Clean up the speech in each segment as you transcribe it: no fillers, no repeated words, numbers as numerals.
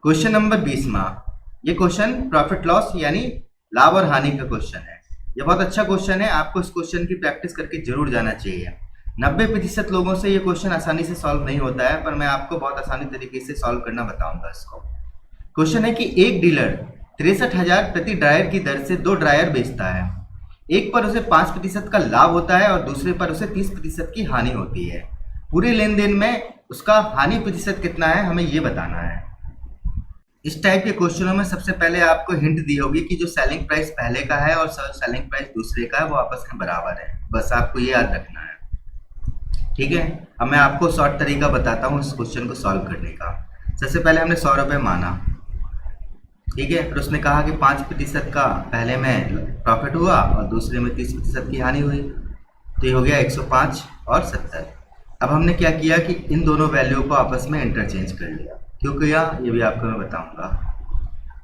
Question number 20वां। ये question profit loss यानी लाभ और हानि का क्वेश्चन है। ये बहुत अच्छा क्वेश्चन है, आपको इस क्वेश्चन की प्रैक्टिस करके जरूर जाना चाहिए। 90% लोगों से ये क्वेश्चन आसानी से सॉल्व नहीं होता है, पर मैं आपको बहुत आसानी तरीके से सॉल्व करना बताऊंगा इसको। क्वेश्चन है कि एक डीलर 63,000 प्रति ड्रायर की दर से 2 ड्रायर बेचता है। एक पर उसे 5% का लाभ होता है और दूसरे पर उसे 30% की हानि होती है। पूरे लेन देन में उसका हानि प्रतिशत कितना है, हमें ये बताना है। इस टाइप के क्वेश्चनों में सबसे पहले आपको हिंट दी होगी कि जो सेलिंग प्राइस पहले का है और सेलिंग प्राइस दूसरे का है वो आपस में बराबर है। बस आपको ये याद रखना है, ठीक है। अब मैं आपको शॉर्ट तरीका बताता हूँ इस क्वेश्चन को सॉल्व करने का। सबसे पहले हमने 100 रुपये माना, ठीक है। फिर उसने कहा कि 5% का पहले में प्रॉफिट हुआ और दूसरे में 30% की हानि हुई, तो ये हो गया 105 और 70। अब हमने क्या किया कि इन दोनों वैल्यू को आपस में इंटरचेंज कर लिया। क्यों किया ये भी आपको मैं बताऊंगा,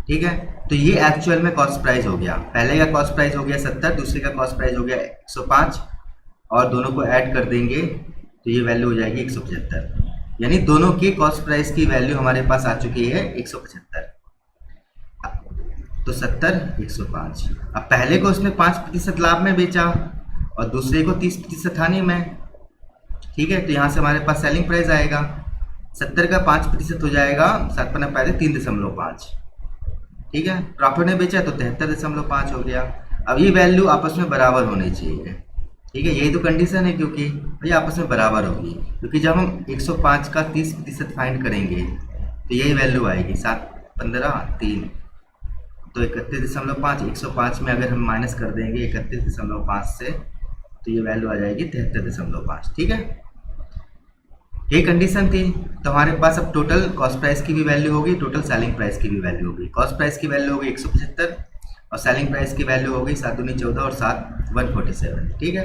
ठीक है। तो ये एक्चुअल में कॉस्ट प्राइस हो गया, पहले का कॉस्ट प्राइस हो गया 70, दूसरे का कॉस्ट प्राइस हो गया 105 और दोनों को ऐड कर देंगे तो ये वैल्यू हो जाएगी 175। यानी दोनों की कॉस्ट प्राइस की वैल्यू हमारे पास आ चुकी है 175। तो 70 105। अब पहले को उसने 5% लाभ में बेचा और दूसरे को 30% हानि में, ठीक है। तो यहाँ से हमारे पास सेलिंग प्राइस आएगा 70 का 5% हो जाएगा 7 पन्ना पैसे 3.5, ठीक है। प्रॉफिट ने बेचा तो 73.5 हो गया। अब ये वैल्यू आपस में बराबर होनी चाहिए, ठीक है। यही तो कंडीशन है, क्योंकि ये आपस में बराबर होगी। क्योंकि जब हम 105 का 30% फाइंड करेंगे तो यही वैल्यू आएगी 7 15 3, तो 31.5। 105 में अगर हम माइनस कर देंगे 31.5 से तो ये वैल्यू आ जाएगी 73.5, ठीक है। ये कंडीशन थी। तो हमारे पास अब टोटल कॉस्ट प्राइस की भी वैल्यू होगी, टोटल सेलिंग प्राइस की भी वैल्यू होगी। कॉस्ट प्राइस की वैल्यू होगी 175 और सेलिंग प्राइस की वैल्यू होगी 7 दूनी 14 और 7 147, ठीक है।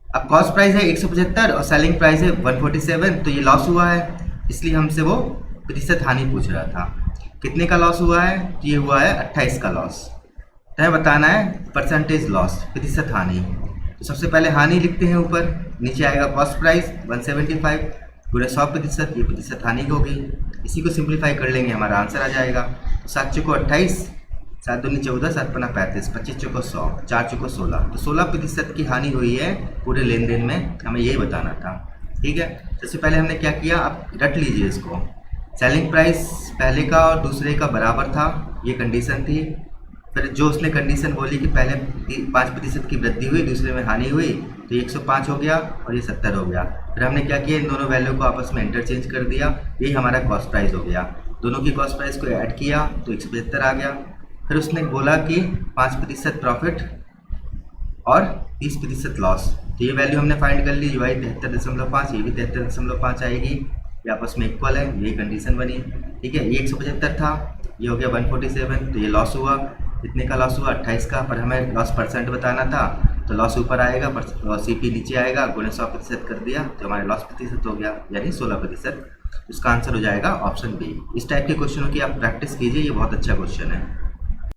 अब कॉस्ट प्राइस है 175 और सेलिंग प्राइस है 147, तो ये लॉस हुआ है, इसलिए हमसे वो प्रतिशत हानि पूछ रहा था। कितने का लॉस हुआ है? तो ये हुआ है 28 का लॉस। तो हमें बताना है परसेंटेज लॉस, प्रतिशत हानि। तो सबसे पहले हानि लिखते हैं ऊपर, नीचे आएगा कॉस्ट प्राइस 175 पूरे 100%, ये प्रतिशत हानि की होगी। इसी को सिंप्लीफाई कर लेंगे, हमारा आंसर आ जाएगा। 7 चौको 28, 7 दूनी 14, 7 पन्ना 35, 25 चौको 100, 4 चौको 16, तो 16% की हानि हुई है पूरे लेन देन में, हमें यही बताना था, ठीक है। सबसे पहले हमने क्या किया, आप रट लीजिए इसको। सेलिंग प्राइस पहले का और दूसरे का बराबर था, ये कंडीशन थी। फिर जो उसने कंडीशन बोली कि पहले 5% की वृद्धि हुई, दूसरे में हानि हुई, तो 105 हो गया और ये 70 हो गया। फिर हमने क्या किया, इन दोनों वैल्यू को आपस में इंटरचेंज कर दिया, यही हमारा कॉस्ट प्राइस हो गया। दोनों की कॉस्ट प्राइस को ऐड किया तो 175 आ गया। फिर उसने बोला कि 5% प्रॉफिट और 30% लॉस, तो ये वैल्यू हमने फाइंड कर ली, ये 73.5, ये भी 73.5 आएगी, ये आपस में इक्वल है, यही कंडीशन बनी, ठीक है। ये 175 था, ये हो गया 147, तो ये लॉस हुआ। कितने का लॉस हुआ? 28 का, पर हमें लॉस परसेंट बताना था, तो लॉस ऊपर आएगा और CP नीचे आएगा, गुणे 100% कर दिया तो हमारे लॉस प्रतिशत हो गया, यानी 16%। इसका आंसर हो जाएगा ऑप्शन बी। इस टाइप के क्वेश्चनों की आप प्रैक्टिस कीजिए, ये बहुत अच्छा क्वेश्चन है।